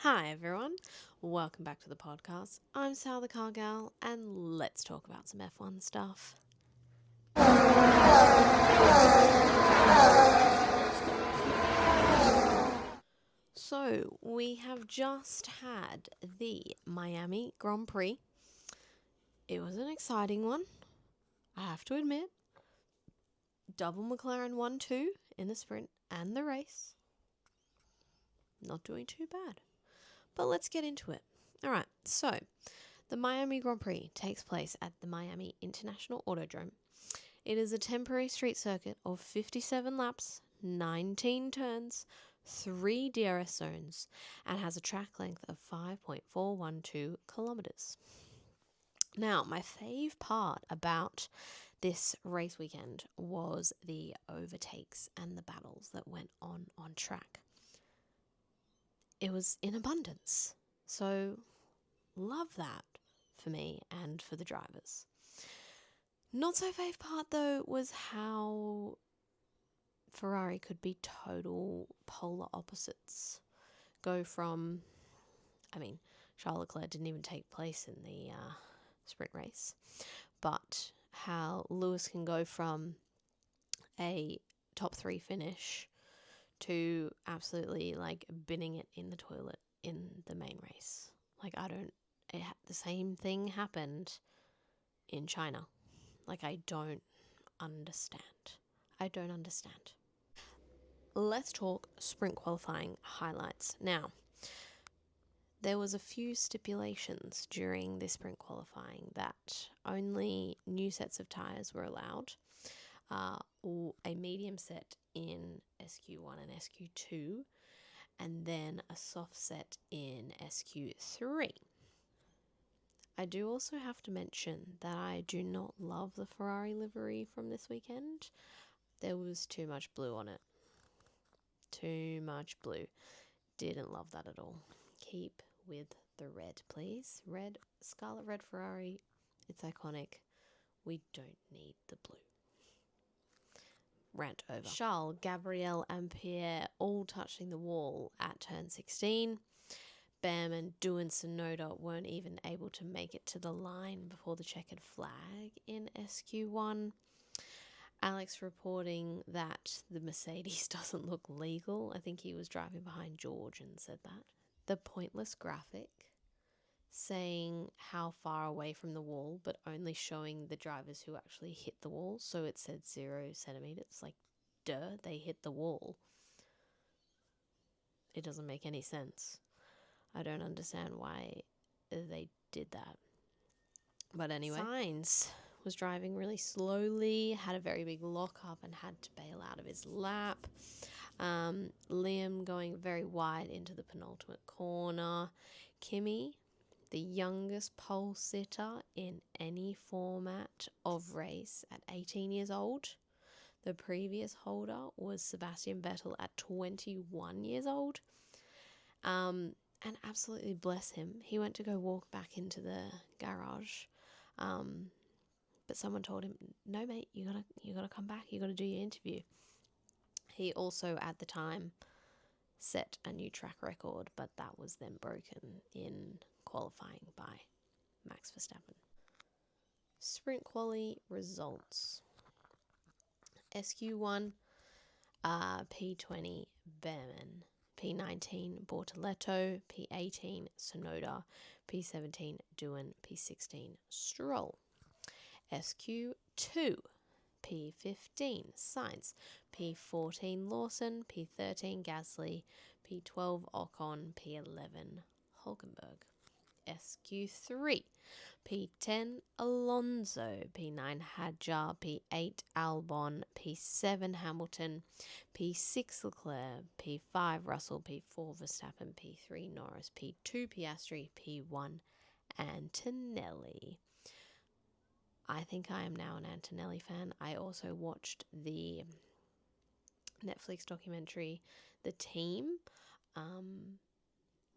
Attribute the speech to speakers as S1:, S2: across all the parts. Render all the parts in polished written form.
S1: Hi everyone, welcome back to the podcast. I'm Sal the Car Gal, and let's talk about some F1 stuff. So, we have just had the Miami Grand Prix. It was an exciting one, I have to admit. Double McLaren 1-2 in the sprint and the race. Not doing too bad. But let's get into it. Alright, so the Miami Grand Prix takes place at the Miami International Autodrome. It is a temporary street circuit of 57 laps, 19 turns, 3 DRS zones, and has a track length of 5.412 kilometers. Now, my fave part about this race weekend was the overtakes and the battles that went on track. It was in abundance, so love that for me and for the drivers. Not so fave part though was how Ferrari could be total polar opposites. Go from, Charles Leclerc didn't even take place in the sprint race, but how Lewis can go from a top 3 finish to absolutely binning it in the toilet in the main race. The same thing happened in China. I don't understand. Let's talk sprint qualifying highlights. Now, there was a few stipulations during this sprint qualifying that only new sets of tyres were allowed, or a medium set in SQ1 and SQ2, and then a soft set in SQ3. I do also have to mention that I do not love the Ferrari livery from this weekend. There was too much blue on it. Too much blue. Didn't love that at all. Keep with the red, please. Red, scarlet red Ferrari. It's iconic. We don't need the blue. Rant over. Charles, Gabriel, and Pierre all touching the wall at turn 16. Bam and Doohan and Tsunoda weren't even able to make it to the line before the checkered flag in SQ1. Alex reporting that the Mercedes doesn't look legal. I think he was driving behind George and said that. The pointless graphic saying how far away from the wall, but only showing the drivers who actually hit the wall. So it said 0 centimeters. Duh, they hit the wall. It doesn't make any sense. I don't understand why they did that. But anyway, Sainz was driving really slowly, had a very big lock-up and had to bail out of his lap. Liam going very wide into the penultimate corner. Kimi, the youngest pole sitter in any format of race at 18 years old. The previous holder was Sebastian Vettel at 21 years old. And absolutely bless him. He went to go walk back into the garage. But someone told him, no mate, you gotta come back, you gotta do your interview. He also at the time set a new track record, but that was then broken in qualifying by Max Verstappen. Sprint quali results. SQ1, P20 Behrman, P19 Bortoleto, P18 Tsunoda, P17 Doohan, P16 Stroll. SQ2, P15 Sainz, P14 Lawson, P13 Gasly, P12 Ocon, P11 Hulkenberg. SQ3, P10 Alonso, P9 Hadjar, P8 Albon, P7 Hamilton, P6 Leclerc, P5 Russell, P4 Verstappen, P3 Norris, P2 Piastri, P1 Antonelli. I think I am now an Antonelli fan. I also watched the Netflix documentary, The Team.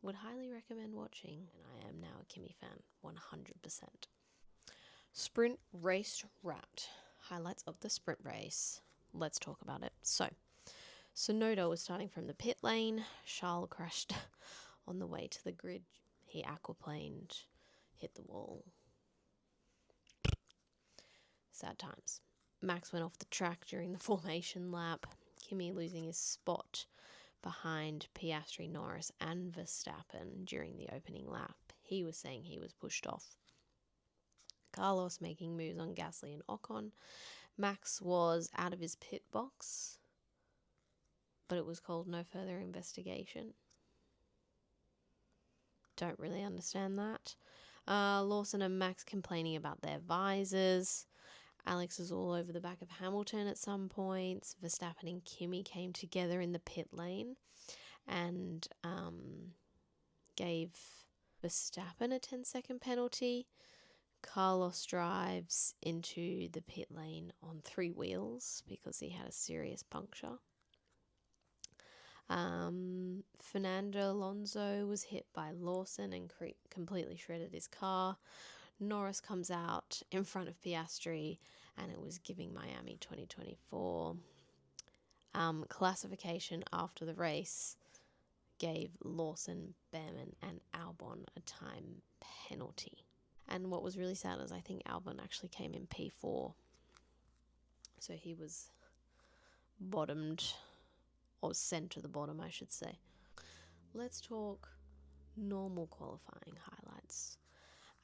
S1: Would highly recommend watching, and I am now a Kimi fan, 100%. Sprint race wrapped. Highlights of the sprint race. Let's talk about it. So, Tsunoda was starting from the pit lane. Charles crashed On the way to the grid, he aquaplaned, hit the wall. Sad times. Max went off the track during the formation lap, Kimi losing his spot behind Piastri, Norris and Verstappen during the opening lap. He was saying he was pushed off. Carlos making moves on Gasly and Ocon. Max was out of his pit box, but it was called no further investigation. Don't really understand that. Lawson and Max complaining about their visors. Alex was all over the back of Hamilton at some points. Verstappen and Kimi came together in the pit lane and gave Verstappen a 10-second penalty. Carlos drives into the pit lane on 3 wheels because he had a serious puncture. Fernando Alonso was hit by Lawson and completely shredded his car. Norris comes out in front of Piastri, and it was giving Miami 2024. Classification after the race gave Lawson, Behrman and Albon a time penalty. And what was really sad is I think Albon actually came in P4. So he was bottomed, or sent to the bottom, I should say. Let's talk normal qualifying highlights.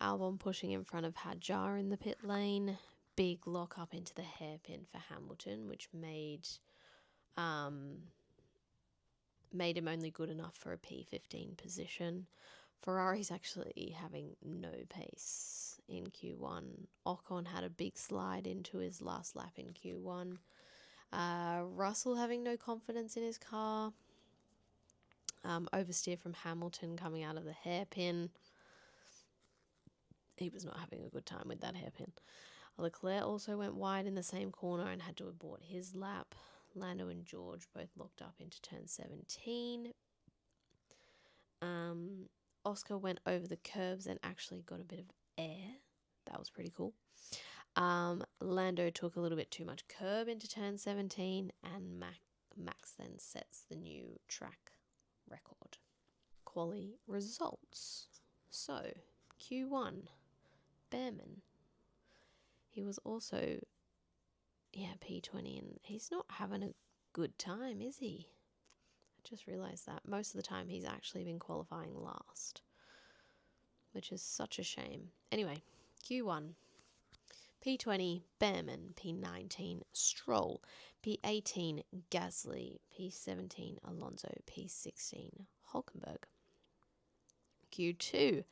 S1: Albon pushing in front of Hadjar in the pit lane. Big lock up into the hairpin for Hamilton, which made him only good enough for a P15 position. Ferrari's actually having no pace in Q1. Ocon had a big slide into his last lap in Q1. Russell having no confidence in his car. Oversteer from Hamilton coming out of the hairpin. He was not having a good time with that hairpin. Leclerc also went wide in the same corner and had to abort his lap. Lando and George both locked up into turn 17. Oscar went over the curbs and actually got a bit of air. That was pretty cool. Lando took a little bit too much curb into turn 17, and Max then sets the new track record. Quali results. So, Q1, Behrman. He was also, P20, and he's not having a good time, is he? I just realised that. Most of the time he's actually been qualifying last, which is such a shame. Anyway, Q1. P20, Behrman. P19, Stroll. P18, Gasly. P17, Alonso. P16, Hulkenberg. Q2,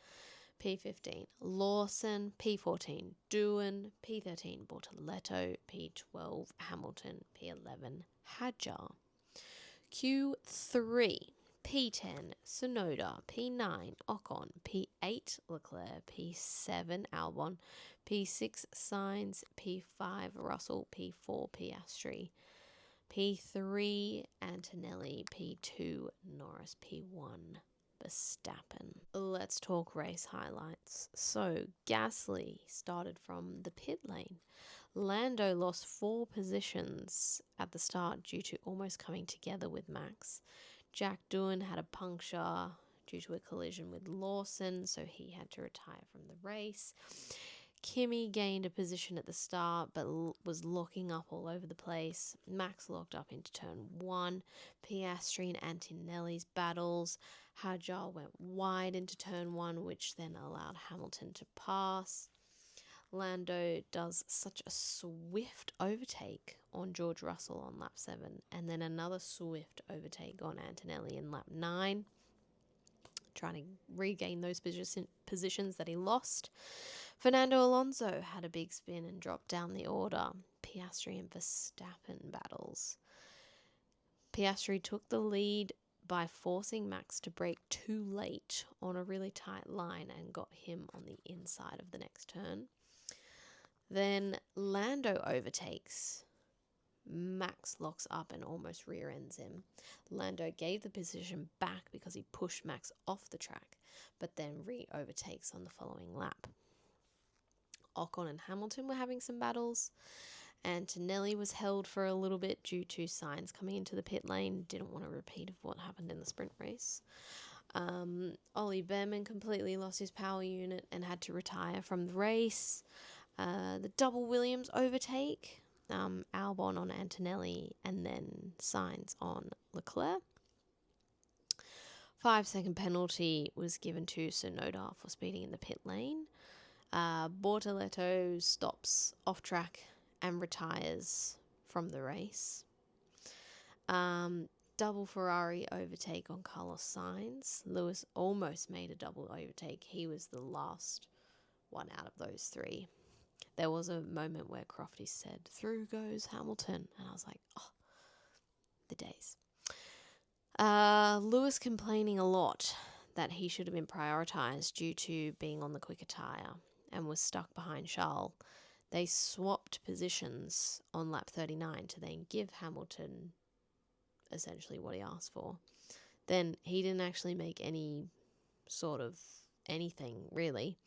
S1: P15, Lawson. P14, Doohan. P13, Bortoleto. P12, Hamilton. P11, Hadjar. Q3, P10, Tsunoda. P9, Ocon. P8, Leclerc. P7, Albon. P6, Sainz. P5, Russell. P4, Piastri. P3, Antonelli. P2, Norris. P1, Verstappen. Let's talk race highlights. So, Gasly started from the pit lane. Lando lost 4 positions at the start due to almost coming together with Max. Jack Doohan had a puncture due to a collision with Lawson, so he had to retire from the race. Kimi gained a position at the start but was locking up all over the place. Max locked up into turn 1. Piastri and Antonelli's battles. Hadjar went wide into turn 1, which then allowed Hamilton to pass. Lando does such a swift overtake on George Russell on lap 7, and then another swift overtake on Antonelli in lap 9, trying to regain those positions that he lost. Fernando Alonso had a big spin and dropped down the order. Piastri and Verstappen battles. Piastri took the lead by forcing Max to brake too late on a really tight line and got him on the inside of the next turn. Then Lando overtakes. Max locks up and almost rear ends him. Lando gave the position back because he pushed Max off the track, but then re-overtakes on the following lap. Ocon and Hamilton were having some battles. Antonelli was held for a little bit due to Sainz coming into the pit lane. Didn't want a repeat of what happened in the sprint race. Ollie Behrman completely lost his power unit and had to retire from the race. The double Williams overtake, Albon on Antonelli, and then Sainz on Leclerc. 5-second penalty was given to Tsunoda for speeding in the pit lane. Bortoleto stops off track and retires from the race. Double Ferrari overtake on Carlos Sainz. Lewis almost made a double overtake. He was the last one out of those three. There was a moment where Crofty said, "Through goes Hamilton." And I was like, oh, the days. Lewis complaining a lot that he should have been prioritised due to being on the quicker tyre and was stuck behind Charles. They swapped positions on lap 39 to then give Hamilton essentially what he asked for. Then he didn't actually make any sort of anything, really.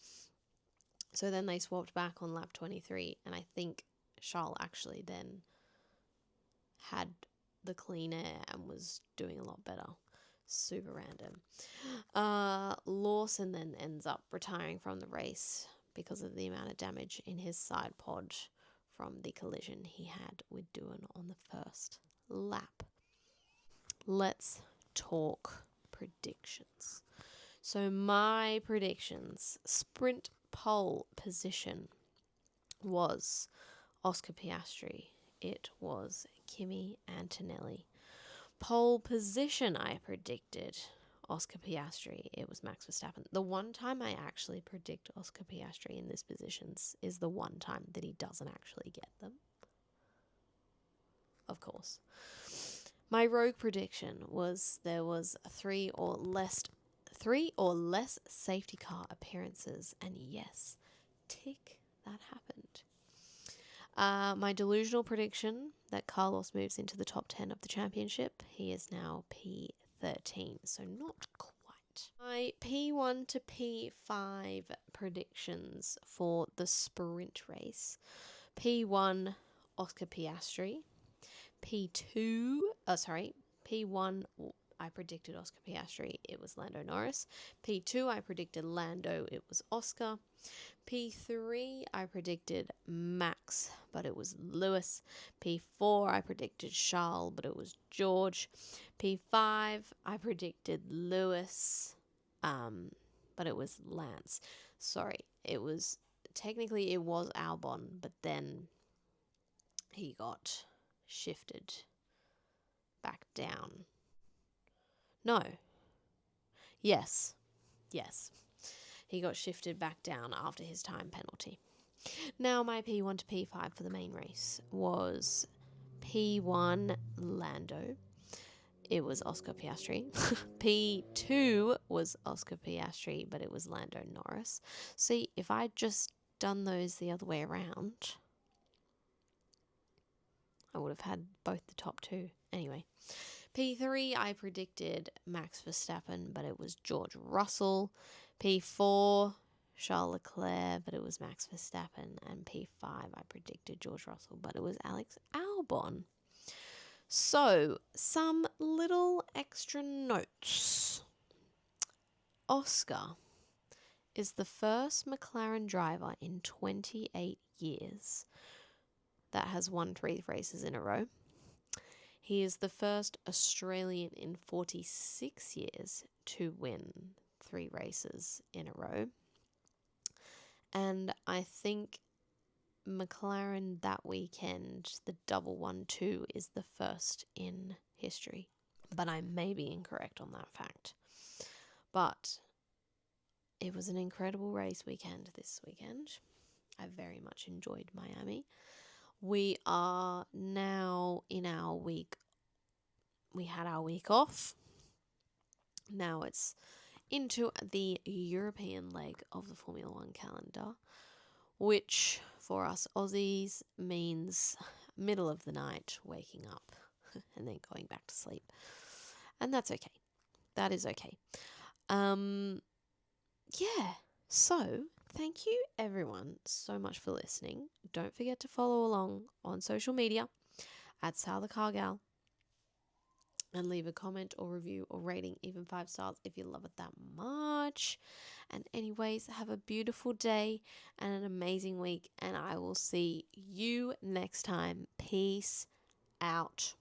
S1: So then they swapped back on lap 23, and I think Charles actually then had the clean air and was doing a lot better. Super random. Lawson then ends up retiring from the race because of the amount of damage in his side pod from the collision he had with Doohan on the first lap. Let's talk predictions. So my predictions, sprint pole position was Oscar Piastri. It was Kimi Antonelli. Pole position I predicted Oscar Piastri. It was Max Verstappen. The one time I actually predict Oscar Piastri in these positions is the one time that he doesn't actually get them. Of course. My rogue prediction was there was three or less safety car appearances, and yes, tick, that happened. My delusional prediction that Carlos moves into the top 10 of the championship. He is now P13, so not quite. My P1 to P5 predictions for the sprint race. P1, Oscar Piastri. P1, I predicted Oscar Piastri, it was Lando Norris. P2, I predicted Lando, it was Oscar. P3, I predicted Max, but it was Lewis. P4, I predicted Charles, but it was George. P5, I predicted Lewis, but it was Lance. Sorry, it was Albon, but then he got shifted back down. No. Yes. He got shifted back down after his time penalty. Now my P1 to P5 for the main race was P1 Lando. It was Oscar Piastri. P2 was Oscar Piastri, but it was Lando Norris. See, if I'd just done those the other way around, I would have had both the top two. Anyway, P3, I predicted Max Verstappen, but it was George Russell. P4, Charles Leclerc, but it was Max Verstappen. And P5, I predicted George Russell, but it was Alex Albon. So, some little extra notes. Oscar is the first McLaren driver in 28 years that has won 3 races in a row. He is the first Australian in 46 years to win 3 races in a row. And I think McLaren that weekend, the double 1-2, is the first in history. But I may be incorrect on that fact. But it was an incredible race weekend this weekend. I very much enjoyed Miami. We are now in our week. We had our week off. Now it's into the European leg of the Formula One calendar, which for us Aussies means middle of the night waking up and then going back to sleep. And that's okay. That is okay. So thank you everyone so much for listening. Don't forget to follow along on social media at Sal the Car Gal. and leave a comment or review or rating, even 5 stars if you love it that much. And anyways, have a beautiful day and an amazing week, and I will see you next time. Peace out.